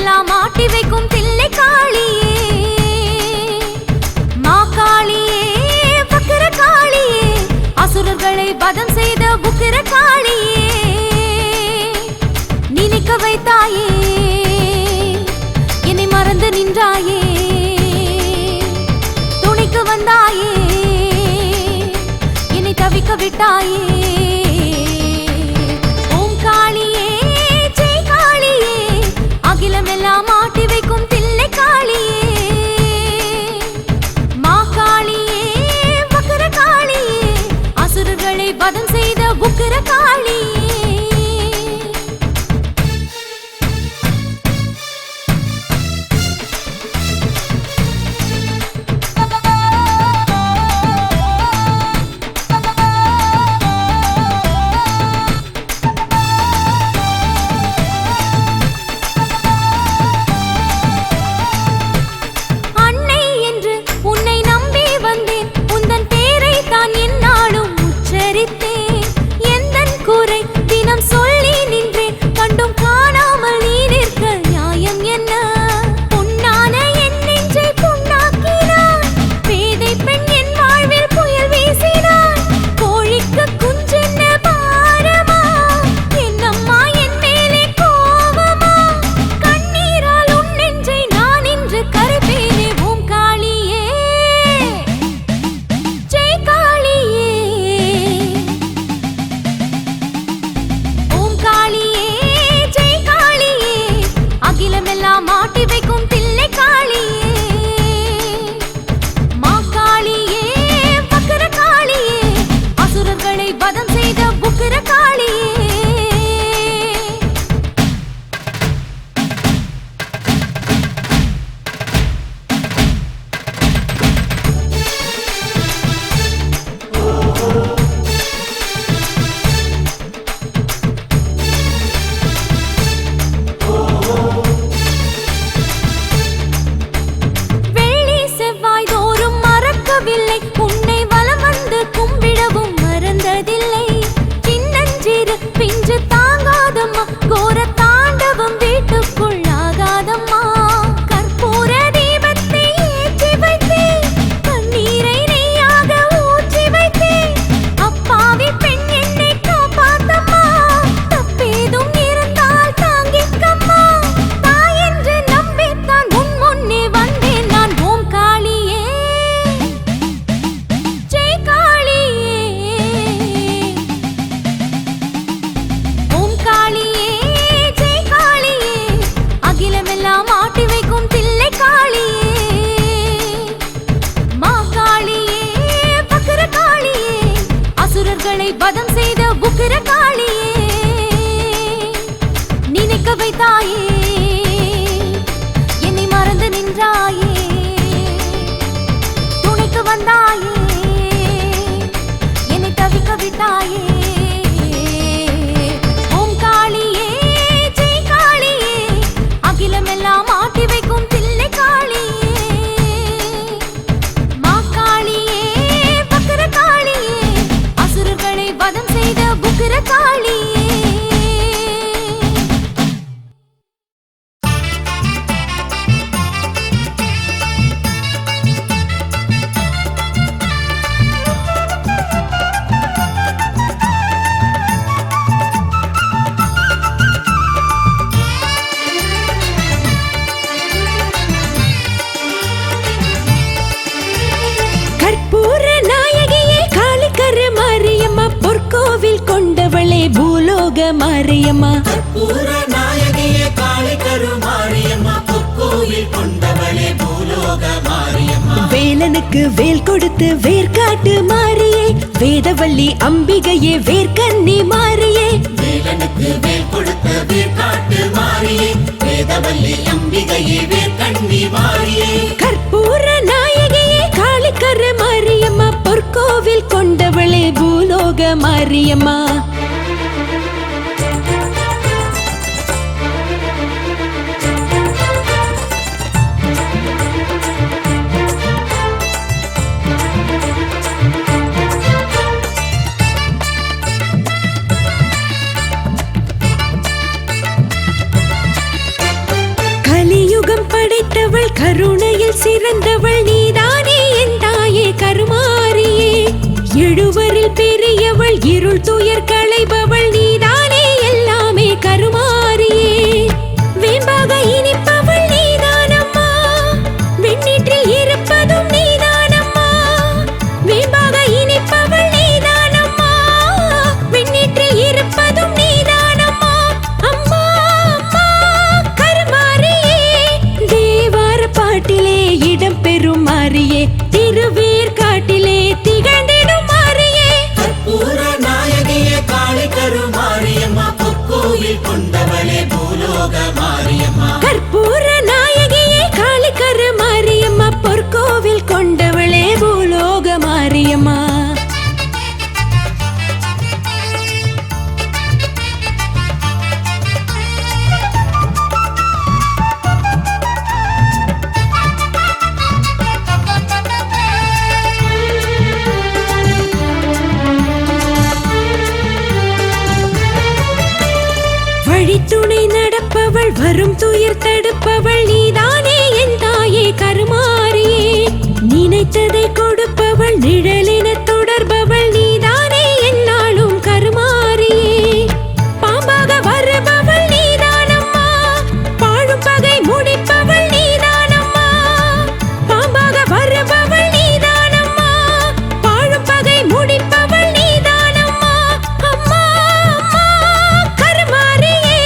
அகிலமெல்லாம் மாட்டி வைக்கும் தில்லை காளியே, மா காளியே, வக்கர காளியே, அசுரர்களை வதம் செய்த புக்கிர காளியே, நினைக்க வைத்தாயே என்னை மறந்து நின்றாயே, துணைக்கு வந்தாயே என்னை தவிக்க விட்டாயே. ஓம் காளியே ஜெய் காளியே, அகிலமெல்லாம் மாட்டி வைக்கும் தில்லை காளியே, மா காளியே, வக்கர காளியே, அசுரர்களை வதம் செய்த புக்கிர காளியே. மாட்டி வைக்கும் தில்லை காளியே, மா காளியே, வக்கர காளியே, அசுரர்களை வதம் செய்த புக்கிர காளியே. உன்னை வலம் வந்து கும்பிடவும் மறந்ததில்லை, சின்னஞ்சிறு பிஞ்சு தாங்காதம்மா, கோர தாண்டவம் வீட்டுக்குள் ஆகாதம்மா. கற்பூர தீபத்தை ஏற்றி வைத்தேன், கண்ணீரை நெய்யாக ஊற்றி வைத்தேன், அப்பாவி பெண் என்னை காப்பாத்தம்மா, தப்பேதும் இருந்தால் தாங்கிக்கம்மா, தாய் என்று நம்பித்தான் உன் முன்னே வந்தேன் நான். ஓம் காளியே மாட்டி வைக்கும் தில்லை காளியே, மா காளியே, வக்கர காளியே, அசுரர்களை வதம் செய்த புக்கிர காளியே, நினைக்க வைத்தாயே என்னை மறந்து நின்றாயே, துணைக்கு வந்தாயே என்னை தவிக்க விட்டாயே. ஓம் காளியே ஜெய் காளியே, அகிலமெல்லாம் மாட்டி வைக்கும் தில்லை காளியே, மா காளியே, வக்கர காளியே, அசுரர்களை வதம் செய்த புக்கிர காளியே. பொற்கோவில் கொண்டவளே பூலோக மாரியம்மா, கற்பூர நாயகியே காளி கரு மாரியம்மா, பொற்கோவில் கொண்டவளே பூலோக மாரியம்மா, வேலனுக்கு வேல் கொடுத்து வேர்காட்டு மாரியே, வேதவள்ளி அம்பிகையே வேர்க்கன்னி மாரியே, வேலனுக்கு வேல் கொடுத்த வேர்காட்டு மாரியே, வேதவள்ளி அம்பிகையே வேர்க்கன்னி மாரியே. கற்பூர நாயகியே காளிக்கரு மாரியம்மா, பொற்கோவில் கொண்டவளே பூலோக மாரியம்மா. கருணையில் சிறந்தவள் நீதானே என் தாயே கருமாரியே எழுவரில் பெரியவள் இருள் துயர் களைபவள் நீதானே எல்லாமே கருமாரியே வேம்பாக இனிப்பவள் நீதானம்மா வெண்ணீற்றில் இருப்பதும் நீதானம்மா வேம்பாக இனிப்பவள் நீதானம்மா வெண்ணீற்றில் இருப்பதும் நீதானம்மா அம்மா அம்மா கருமாரியே தேவார பாட்டிலே இடம் பெறும் மாரியே திருவேற்காட்டிலே திகழ்ந்திடும் மாரியே கற்பூர நாயகியே காளி கருமாரியம்மா பொற்கோவில் கொண்டவளே பூலோக மாரியம்மா கற்பூர நாயகியே காளிக்கரு மாரியம்மா பொற்கோவில் கொண்டவளே பூலோக மாரியம்மா வழித்துணை நடப்பவள் வரும் துயர் தடுப்பவள் நீதானே என் தாயே கருமாரியே நினைத்ததை கொடுப்பவள் நிழலின தொடர்பவள் நீதானே என்னாலும் கருமாரியே பாம்பாக வருபவள் நீதானம்மா பாழும் பகை முடிப்பவள் நீதானம்மா பாம்பாக வருபவள் நீதானம்மா பாழும் பகை முடிப்பவள் நீதானம்மா அம்மா அம்மா கருமாரியே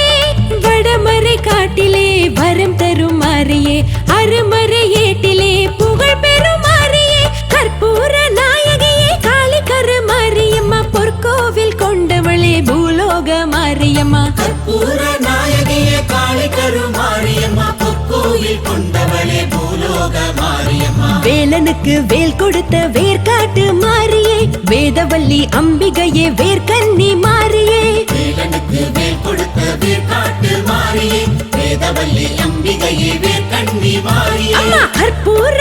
வடமறை காட்டிலே வரம் தரும் மாரியே அருமறை ஏட்டிலே புகழ் பெறும் மாரியே கற்பூர நாயகியே காளி கருமாரியம்மா பொற்கோவில் கொண்டவளே பூலோக மாரியம்மா கற்பூர நாயகியே காளி கருமாரியம்மா பொற்கோவில் கொண்டவளே பூலோக மாரியம்மா வேலனுக்கு வேல் கொடுத்த வேர்காட்டு மாரியே வேதவல்லி அம்பிகையே வேர்க்கன்னி மாரியே வேலனுக்கு வேல் கொடுத்த வேற்காட்டு மாரியே வேதவல்லி அம்பிகையே வேற்கண்ணி மாரியே அம்மா கற்பூர